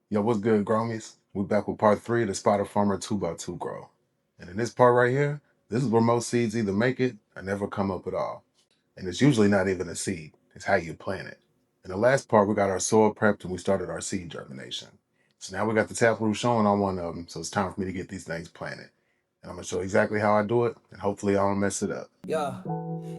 Yo, what's good, growmies? We're back with part 3 of the Spotted Farmer 2x2 grow. And in this part right here, this is where most seeds either make it or never come up at all. And it's usually not even a seed, it's how you plant it. In the last part, we got our soil prepped and we started our seed germination. So now we got the taproot showing on one of them, so it's time for me to get these things planted. And I'm gonna show you exactly how I do it, and hopefully I don't mess it up. Yeah,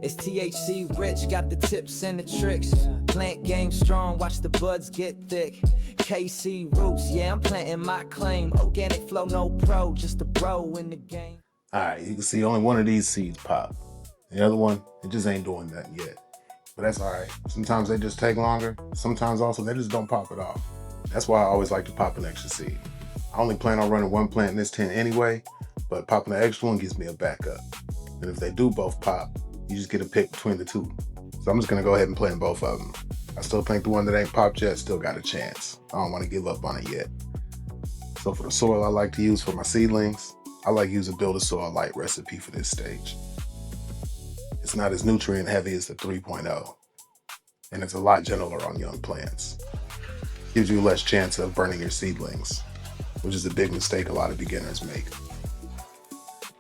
it's THC rich, got the tips and the tricks. Plant game strong, watch the buds get thick. KC roots, yeah, I'm planting my claim. Organic flow, no pro, just a bro in the game. Alright, you can see only one of these seeds pop. The other one, it just ain't doing nothing yet. But that's alright. Sometimes they just take longer. Sometimes also they just don't pop at all. That's why I always like to pop an extra seed. I only plan on running one plant in this tent anyway, but popping the extra one gives me a backup. And if they do both pop, you just get a pick between the two. So I'm just gonna go ahead and plant both of them. I still think the one that ain't popped yet still got a chance. I don't want to give up on it yet. So for the soil I like to use for my seedlings, I like using BuildASoil light recipe for this stage. It's not as nutrient heavy as the 3.0, and it's a lot gentler on young plants. Gives you less chance of burning your seedlings, which is a big mistake a lot of beginners make.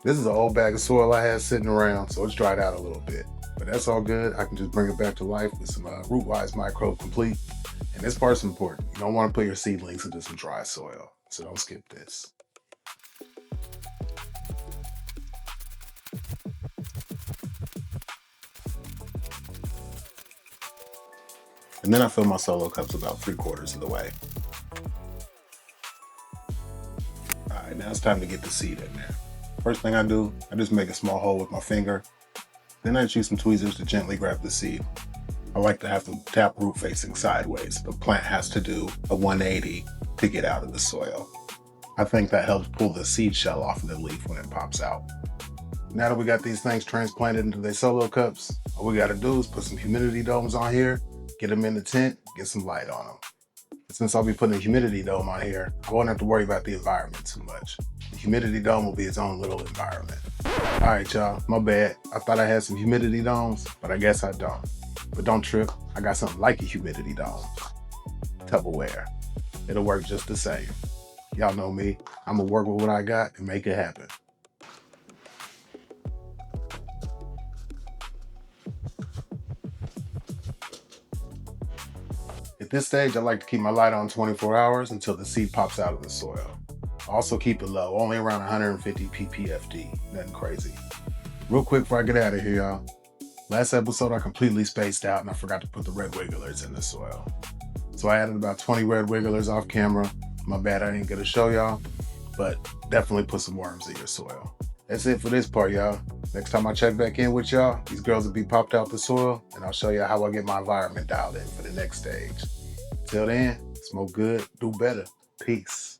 This is an old bag of soil I had sitting around, so it's dried out a little bit, but that's all good. I can just bring it back to life with some root-wise microbe complete. And this part's important. You don't want to put your seedlings into some dry soil, so don't skip this. And then I fill my solo cups about 3/4 of the way. All right, now it's time to get the seed in there. First thing I do, I just make a small hole with my finger. Then I just use some tweezers to gently grab the seed. I like to have the taproot facing sideways. The plant has to do a 180 to get out of the soil. I think that helps pull the seed shell off of the leaf when it pops out. Now that we got these things transplanted into their solo cups, all we gotta do is put some humidity domes on here, get them in the tent, get some light on them. Since I'll be putting a humidity dome on here, I won't have to worry about the environment too much. The humidity dome will be its own little environment. All right, y'all, my bad. I thought I had some humidity domes, but I guess I don't. But don't trip, I got something like a humidity dome. Tupperware. It'll work just the same. Y'all know me, I'm gonna work with what I got and make it happen. At this stage, I like to keep my light on 24 hours until the seed pops out of the soil. I also keep it low, only around 150 ppfd, nothing crazy. Real quick before I get out of here, y'all. Last episode, I completely spaced out and I forgot to put the red wigglers in the soil. So I added about 20 red wigglers off camera. My bad I didn't get to show y'all, but definitely put some worms in your soil. That's it for this part, y'all. Next time I check back in with y'all, these girls will be popped out the soil, and I'll show you how I get my environment dialed in for the next stage. Till then, smoke good, do better. Peace.